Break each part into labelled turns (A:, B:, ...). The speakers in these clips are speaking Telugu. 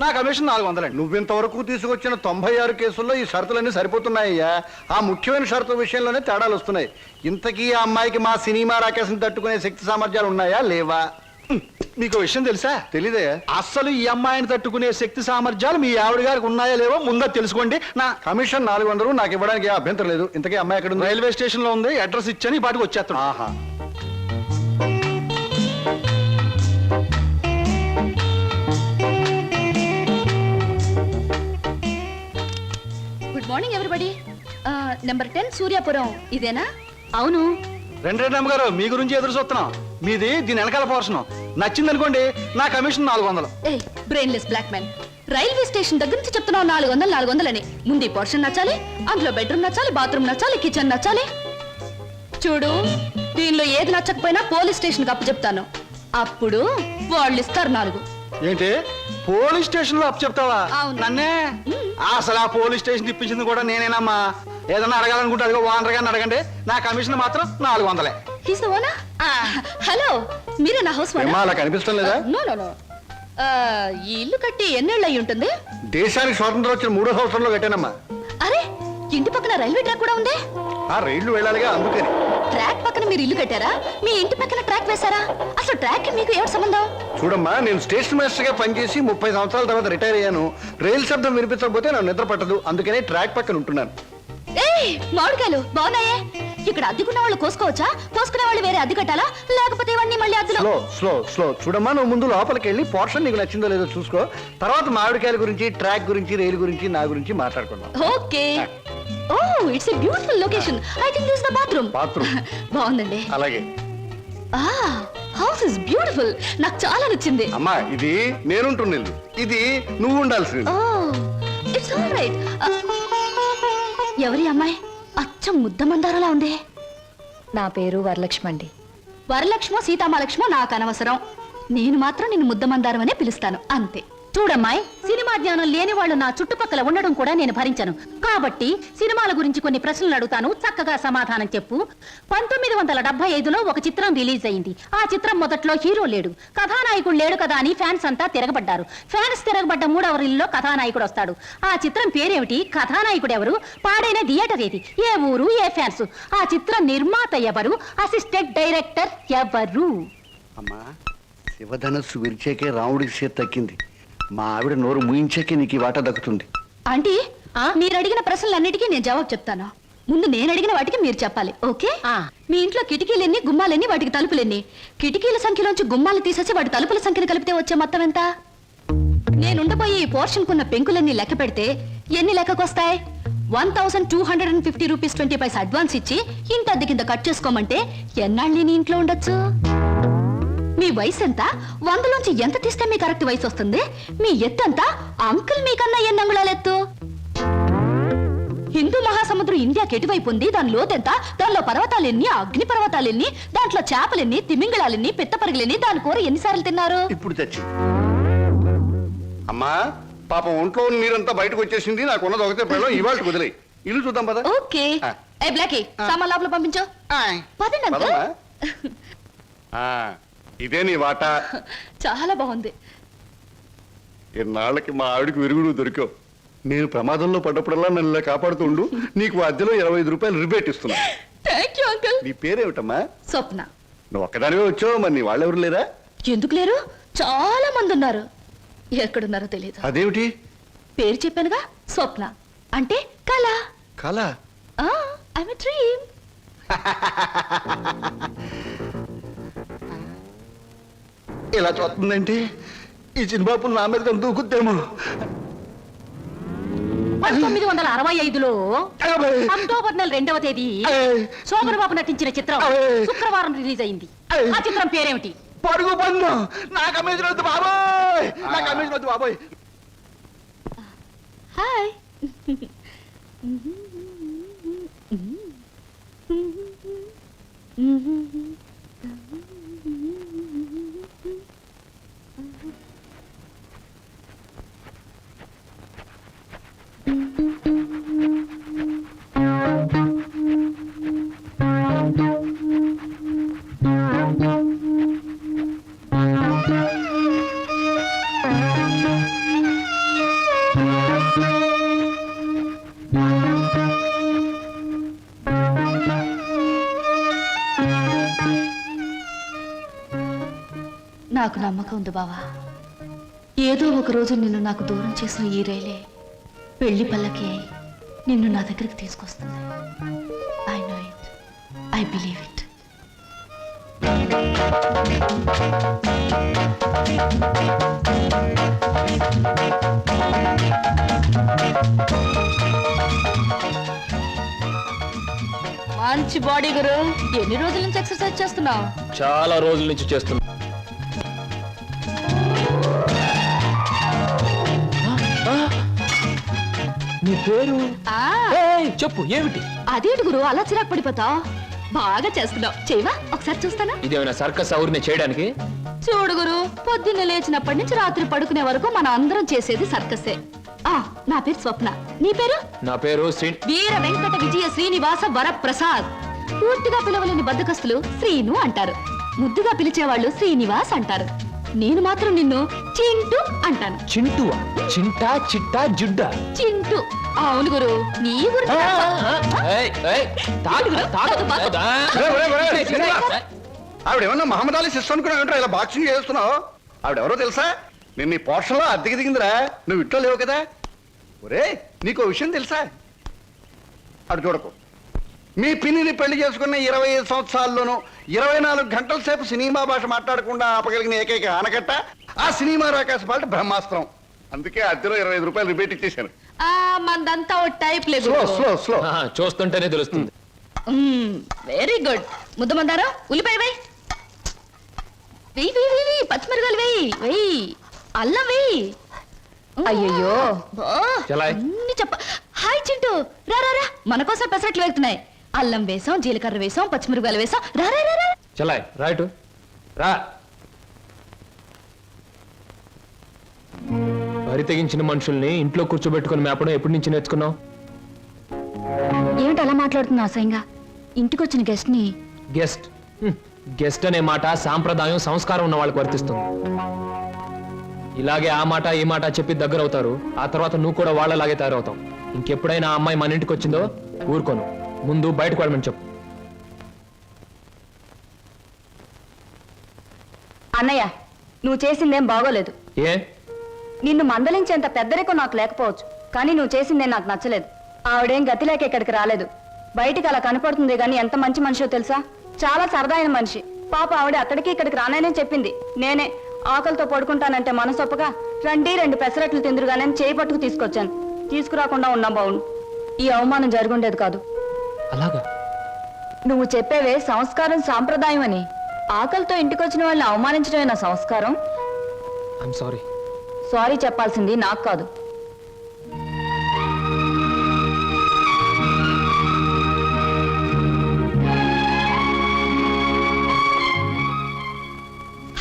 A: నా కమిషన్ 400.
B: నువ్వింతవరకు తీసుకొచ్చిన 96 కేసుల్లో ఈ షరతులన్నీ సరిపోతున్నాయ్యా. ఆ ముఖ్యమైన షరతు విషయంలోనే తేడాలు వస్తున్నాయి. ఇంతకీ ఆ అమ్మాయికి మా సినిమా రాకేశం తట్టుకునే శక్తి సామర్థ్యాలు ఉన్నాయా లేవా?
A: మీకు విషయం తెలుసా?
B: తెలీదే.
A: అస్సలు ఈ అమ్మాయిని తట్టుకునే శక్తి సామర్థ్యాలు మీ ఆవిడ గారికి ఉన్నాయా లేవో ముందా తెలుసుకోండి. నా
B: కమిషన్ 400 నాకు ఇవ్వడానికి అభ్యంతరం లేదు. ఇంతకీ అమ్మాయి ఎక్కడ ఉంది?
A: రైల్వే స్టేషన్ లో ఉంది. అడ్రస్ ఇచ్చాను, ఈ పాటికి వచ్చేస్తాను.
B: ఆహా.
C: Good morning everybody. Number 10 Suryapuram ఇదేనా?
D: అవును.
A: రెండు అమ్మగారు, మీ గురించి ఎదురు చూస్తున్నాం. మీది దీని వెనకాల పోర్షన్. నచ్చింది అనుకోండి, నా commission 400.
C: A brainless black man, railway station దగ్గర నుంచి చెప్తున్నావు 400 అని. ముందు పోర్షన్ నచ్చాలి, అందులో బెడ్రూమ్ నచ్చాలి, బాత్రూమ్ నచ్చాలి, కిచెన్ నచ్చాలి. చూడు, దీనిలో ఏది నచ్చకపోయినా పోలీస్ స్టేషన్ కి అప్పు చెప్తాను. అప్పుడు వాళ్ళు ఇస్తారు 4.
A: ఏంటి పోలీస్ స్టేషన్ లో అప్పు చెప్తావా?
C: అవును.
A: నన్నే? అసలు ఆ పోలీస్ స్టేషన్ ఇప్పించింది కూడా నేనేనమ్మా. ఏదన్నా అడగాలనుకుంటే అదిగో ఓనర్ గారిని అడగండి. నా కమిషన్ మాత్రం 400.
C: హలో, మీరే నా హౌస్
B: అలా కనిపిస్తాం లేదా?
C: ఈ ఇల్లు కట్టి ఎన్నేళ్ళు అయి ఉంటుంది?
B: దేశానికి స్వాతంత్రం వచ్చిన 3వ సంవత్సరంలో కట్టానమ్మా.
C: అరే, ఇంటి పక్కన రైల్వే ట్రాక్ కూడా ఉంది.
B: ఆ రైళ్లు వెళ్ళాలిగా, అందుకని.
C: ట్రాక్ పక్కన మీరు ఇల్లు కట్టారా? మీ ఇంటి పక్కన ట్రాక్ వేశారా? అసలు ట్రాక్ మీకు ఏమిటి సంబంధం?
B: చూడమ్మా, నేను స్టేషన్ మాస్టర్ గా పనిచేసి 30 సంవత్సరాల తర్వాత రిటైర్ అయ్యాను. రైలు శబ్దం వినిపించకపోతే నాకు నిద్ర పట్టదు. అందుకనే ట్రాక్ పక్కన ఉంటున్నాను.
C: ఏయ్, మామిడికాయలు బాగున్నాయే. ఇక్కడ అద్దెకున్న వాళ్ళు కోసుకోవచ్చా? కోసుకునే వాళ్ళు వేరే అద్దె కట్టాలా? లేకపోతే ఇవన్నీ మళ్ళీ అద్దెలో?
B: స్లో స్లో స్లో చూడమ్మా, నువ్వు ముందు లోపలికి వెళ్ళి పోర్షన్ నీకు నచ్చిందో లేదో చూసుకో. తర్వాత మామిడికాయల గురించి, ట్రాక్ గురించి, రైలు గురించి, నా గురించి మాట్లాడుకుందాం.
C: Okay. Oh, it's a beautiful location. I think this the bathroom. బాగుందండి.
B: అలాగే.
C: House is beautiful. నాకు చాలా నచ్చింది.
B: అమ్మా, ఇది నేనుంటున్న ఇల్లు, ఇది నువ్వు ఉండాల్సింది.
C: ఓ, ఇట్స్ ఆల్ రైట్. ఎవరి అమ్మాయి? అచ్చం ముద్దమందారలా ఉంది.
D: నా పేరు వరలక్ష్మి అండి.
C: వరలక్ష్మో సీతామలక్ష్మో నాకు అనవసరం. నేను మాత్రం నిన్ను ముద్దమందారం అనే పిలుస్తాను, అంతే.
D: చూడమ్మాయి, సినిమా జ్ఞానం లేని వాళ్ళు నా చుట్టుపక్కల ఉండడం కూడా నేను భరించను. కాబట్టి సినిమాల గురించి కొన్ని ప్రశ్నలు అడుగుతాను, చక్కగా సమాధానం చెప్పు. 1975లో ఒక చిత్రం రిలీజ్ అయింది. ఆ చిత్రం మొదట్లో హీరో లేడు, కథానాయకుడు లేడు కదా అని ఫ్యాన్స్ అంతా తిరగబడ్డారు. ఫ్యాన్స్ తిరగబడ్డ 3వ రీల్లో కథానాయకుడు వస్తాడు. ఆ చిత్రం పేరేమిటి? కథానాయకుడు ఎవరు? పాడైన థియేటర్ ఏది? ఏ ఊరు? ఏ ఫ్యాన్స్? ఆ చిత్ర నిర్మాత ఎవరు? అసిస్టెంట్ డైరెక్టర్ ఎవరు?
B: అమ్మా, శివధనస్సు విరిచేకే రాముడికి చేతి తక్కింది. మా ఆవిడ నోరు ముయించాకే నీకు ఈ వాటా దక్కుతుంది.
C: ఆంటీ, మీరు అడిగిన ప్రశ్నలన్నిటికీ నేను జవాబు చెప్తాను. ముందు నేను అడిగిన వాటికి మీరు చెప్పాలి, ఓకే? మీ ఇంట్లో కిటికీలెన్ని, గుమ్మాలెన్ని, వాటికి తలుపులెన్ని? కిటికీల సంఖ్యలోంచి గుమ్మాలు తీసేసి వాటి తలుపుల సంఖ్యను కలిపితే వచ్చే మొత్తం ఎంత? నేనుండబోయే ఈ పోర్షన్ కున్న పెంకులన్నీ లెక్క పెడితే ఎన్ని లెక్కకొస్తాయి? 1250 రూపీస్ 20 పైసా అడ్వాన్స్ ఇచ్చి ఇంత అద్దె కింద కట్ చేసుకోమంటే ఎన్నాళ్ళు నేను ఇంట్లో ఉండొచ్చు? మీ వయసు ఎంత? 100లోంచి ఎంత తీస్తే మీ కరెక్ట్ వయసు వస్తుంది? మీ ఎత్తు ఎంత? అంకుల్ మీకన్నా ఎన్ని అంగుళాల ఎత్తు? హిందూ మహాసముద్రం ఇండియాకి ఎటువైపు ఉంది? దాని లోతెంత? దానిలో పర్వతాలెన్ని, అగ్ని పర్వతాలెన్ని, దాంట్లో చేపలెన్ని, తిమింగళాలెన్ని, పిత్తపరిగలెన్ని, దాని కూర ఎన్నిసార్లు తిన్నారు?
B: ఇప్పుడు తెచ్చి అమ్మా, పాపం ఒంట్లో నీరంతా బయటకు వచ్చేసింది. నాకున్నది ఒకటే పిల్లలు, ఇవాళ కుదిలే. ఇల్లు చూద్దాం పద.
C: ఓకే. ఏ బ్లాకీ, సామాన్ లోపల పంపించు. పదండి అంకుల్.
B: ఇదే నీ వాటా.
C: చాలా బాగుంది.
B: ఇన్నాళ్ళకి మా ఆవిడికి విరుగుడు దొరికావు. నేను ప్రమాదంలో పడ్డప్పుడల్లా నన్ను ఇలా కాపాడుతుండు. నీకు అద్దెలో 25 రూపాయలు రిబేట్ ఇస్తున్నా.
C: Thank you uncle.
B: నీ పేరేమిటమ్మా?
C: స్వప్న.
B: నువ్వు ఒక్కదానివే వచ్చావు, మరి నీ వాళ్ళెవరు లేరా?
C: ఎందుకు లేరు? చాలా మంది ఉన్నారు. ఎక్కడున్నారో తెలియదు.
B: అదేమిటి?
C: పేరు చెప్పానుగా, స్వప్న అంటే కళ.
B: కళ?
C: I'm a dream.
B: ఇలా చూస్తుందంటే ఈ చిన్నబాబు నా మీద దూకుద్దేమో.
D: 1965లో అక్టోబర్ నెల 2వ తేదీ శోభన్ బాబు నటించిన చిత్రం శుక్రవారం రిలీజ్ అయింది. ఆ చిత్రం పేరేమిటి?
B: పడుగు పన్ను. నాకు అమ్మేసిన వద్దు బాబోయ్, నాకు అమ్మేసిన వద్దు బాబోయ్.
C: హాయ్. నాకు నమ్మకం ఉంది బావా. ఏదో ఒక రోజు నిన్ను నాకు దూరం చేసిన ఈ రైలే పెళ్లి పల్లకి అయి నిన్ను నా దగ్గరికి తీసుకొస్తుంది. I know it, I believe it. మంచి బాడీ గురు. ఎన్ని రోజుల నుంచి ఎక్సర్సైజ్ చేస్తున్నావు?
E: చాలా రోజుల నుంచి చేస్తున్నా. నీ పేరు చెప్పు, ఏమిటి?
C: అదేంటి గురు అలా చిరాకు పడిపోతావు? బాగా చేస్తున్నావు. చేయవా ఒకసారి చూస్తానా?
E: ఇదేమైనా సర్కస్ ఔర్ని చేయడానికి?
C: చూడు గురు, పొద్దున్న లేచినప్పటి నుంచి రాత్రి పడుకునే వరకు మనం అందరం చేసేది సర్కసే. నా పేరు స్వప్న. నీ పేరు?
E: నా పేరు
C: వీర వెంకట విజయ శ్రీనివాస వరప్రసాద్. పూర్తిగా పిలవలేని బద్దకస్తులు శ్రీను అంటారు, ముద్దుగా పిలిచేవాళ్ళు శ్రీనివాస్ అంటారు. నేను మాత్రం నిన్ను చింటూ అంటాను.
E: చింటువా? చింటా, చిట్టా, జుడ్డా?
C: చింటూ. అవును గురు, నీ గురించి
B: ఆవిడేమన్నా మహమ్మద్ అలీ సిస్టర్ అనుకున్నావు, ఇలా బాక్సింగ్ చేస్తున్నావు? ఆవిడెవరో తెలుసా? నేను నీ పోర్షన్లో అద్దెకి దిగిందిరా, నువ్వు ఇంట్లో లేవు కదా. ఒరే నీకు విషయం తెలుసా? అటు చూడకు, మీ పిన్నిని పెళ్లి చేసుకున్న 25 సంవత్సరాల్లోనూ 24 గంటల సేపు సినిమా భాష మాట్లాడకుండా ఆపగలిగిన ఏకైక ఆనకట్ట ఆ సినిమా రాకాశ పాట బ్రహ్మాస్త్రం. అందుకే అద్దెలో 25 రూపాయలు రిబేట్ ఇచ్చేశాను.
C: మందంతా ఓ టైప్ లేదు.
B: Slow slow slow.
E: చూస్తుంటేనే తెలుస్తుంది.
C: Very good. ముద్ద మందారా, ఉల్లిపాయ వేయి, వెయ్యి వెయ్యి వెయ్యి, పచ్చిమిరకాయలు వెయ్యి వెయ్యి, అల్లం వెయ్యి. అయ్యయ్యో చెప్ప. హాయ్ చింటూ, రా రా రా, మన కోసం పెసరట్లు వెళ్తున్నాయి. అల్లం వేసాం, జీలకర్ర వేసాం, పచ్చిమిరకాయలు వేసాం. రా రా రా.
E: చలాయ్ రైట్ రా. వరి తెగించిన మనుషుల్ని ఇంట్లో కూర్చోబెట్టుకుని మేపడం ఎప్పటి నుంచి నేర్చుకున్నావు?
C: ఏమిటి అలా మాట్లాడుతున్నా అసహ్యంగా? ఇంటికొచ్చిన గెస్ట్ ని
E: గెస్ట్ గెస్ట్ అనే మాట సాంప్రదాయం, సంస్కారం ఉన్న వాళ్ళకి వర్తిస్తుంది. ఇలాగే ఆ మాట ఈ మాట చెప్పి దగ్గర అవుతారు. ఆ తర్వాత నువ్వు కూడా వాళ్ళలాగే తయారవుతావు. ఇంకెప్పుడైనా ఆ అమ్మాయి మన ఇంటికి వచ్చిందో ఊరుకోను. ముందు బయటకు వెళ్ళమని చెప్పు.
F: అన్నయ్య, నువ్వు చేసిందేం బాగోలేదు.
E: ఏ?
F: నిన్ను మందలించేంత పెద్దరికం నాకు లేకపోవచ్చు, కానీ నువ్వు చేసిందేం నాకు నచ్చలేదు. ఆవిడేం గతి లేక ఇక్కడికి రాలేదు. బయటికి అలా కనపడుతుంది గాని ఎంత మంచి మనిషో తెలుసా? చాలా సరదా అయిన మనిషి. పాప ఆవిడ అక్కడికి ఇక్కడికి రాననే చెప్పింది. నేనే ఆకలితో పడుకుంటానంటే మనసొప్పగా రండి 2 పెసరట్లు తిందురుగానే చేయి పట్టుకు తీసుకొచ్చాను. తీసుకురాకుండా ఉన్నా బావును. ఈ అవమానం జరుగుండేది కాదు.
E: అలాగా?
F: నువ్వు చెప్పేవే సంస్కారం, సాంప్రదాయం అని. ఆకలితో ఇంటికొచ్చిన వాళ్ళని అవమానించడమే నా సంస్కారం.
E: I'm sorry.
F: సారీ చెప్పాల్సింది నాకు కాదు.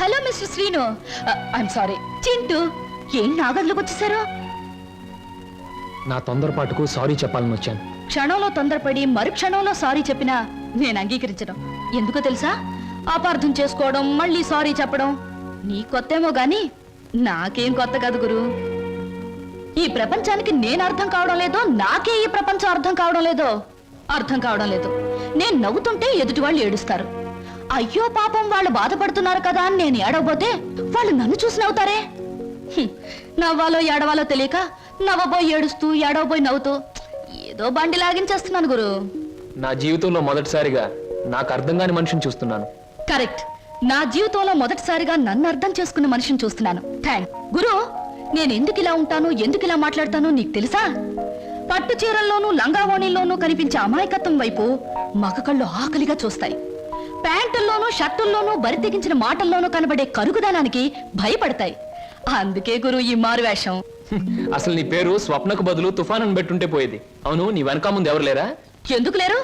C: Hello mister Srinu. I'm sorry. Chintu, ఏం నాగర్లోకి వచ్చేసారు?
E: నా తొందరపాటుకు సారీ చెప్పాలని వచ్చాను.
C: క్షణంలో తొందరపడి మరు క్షణంలో సారీ చెప్పినా నేను అంగీకరించడం. ఎందుకో తెలుసా? అపార్థం చేసుకోవడం, మళ్ళీ సారీ చెప్పడం నీ కొత్తేమో గాని నాకేం కొత్త కాదు గురు. ఈ ప్రపంచానికి నేను అర్థం కావడం లేదో, నాకే ఈ ప్రపంచం అర్థం కావడం లేదో. అర్థం కావడం లేదు. నేను నవ్వుతుంటే ఎదుటి వాళ్ళు ఏడుస్తారు. అయ్యో పాపం వాళ్ళు బాధపడుతున్నారు కదా అని నేను ఏడవబోతే వాళ్ళు నన్ను చూసి నవ్వుతారే. నవ్వాలో ఏడవాలో తెలియక నవ్వబోయి ఏడుస్తూ, ఏడవబోయి నవ్వుతూ ఏదో బండి లాగించేస్తున్నాను గురు.
E: నా జీవితంలో మొదటిసారిగా నాకు అర్థం కాని మనిషిని చూస్తున్నాను.
C: కరెక్ట్. నా జీవితంలో మొదటిసారిగా నన్ను అర్థం చేసుకున్న మనిషిని చూస్తున్నాను. థ్యాంక్ గురు. నేను ఎందుకు ఇలా ఉంటాను, ఎందుకు ఇలా మాట్లాడతానో నీకు తెలుసా? పట్టు చీరల్లోనూ లంగావోణీల్లోనూ కనిపించే అమాయకత్వం వైపు మగ కళ్ళు ఆకలిగా చూస్తాయి. ప్యాంటుల్లోనూ షర్టుల్లోనూ బరి తెగించిన మాటల్లోనూ కనబడే కరుగుదనానికి భయపడతాయి. అందుకే గురు ఈ మారువేషం.
E: అసలు నీ పేరు స్వప్నకు బదులు తుఫాన్ అని పెట్టుంటే పోయేది. అవును, నీ వెనక ముందు ఎవరు లేరా?
C: ఎందుకు లేరు?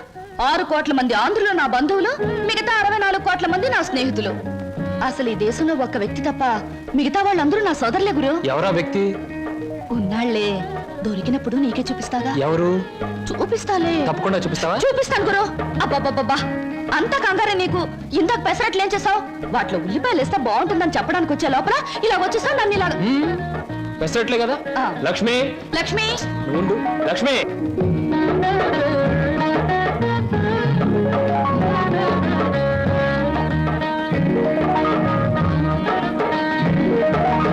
C: 6 కోట్ల మంది ఆంధ్రులు నా బంధువులు, మిగతా 64 కోట్ల మంది నా స్నేహితులు. అసలు ఈ దేశంలో ఒక్క వ్యక్తి తప్ప మిగతా వాళ్ళందరూ నా సోదరులే గురు.
E: ఎవరా వ్యక్తి?
C: ఉన్నాళ్లే, దొరికినప్పుడు నీకే చూపిస్తాగా.
E: ఎవరు?
C: చూపిస్తాలే.
E: తప్పకుండా చూపిస్తావా?
C: చూపిస్తాను గురు. అబ్బబ్బబ్బబ్బా, అంత కంగారే నీకు? ఇందాక పెసరట్లు ఏం చేసావు? వాటిలో ఉల్లిపాయలు వేస్తే బాగుంటుందని చెప్పడానికి వచ్చే లోపల ఇలా వచ్చేసావు నన్ను ఇలా.
E: పెసరట్లే కదా. లక్ష్మి,
C: లక్ష్మి,
E: నువ్వు లక్ష్మి.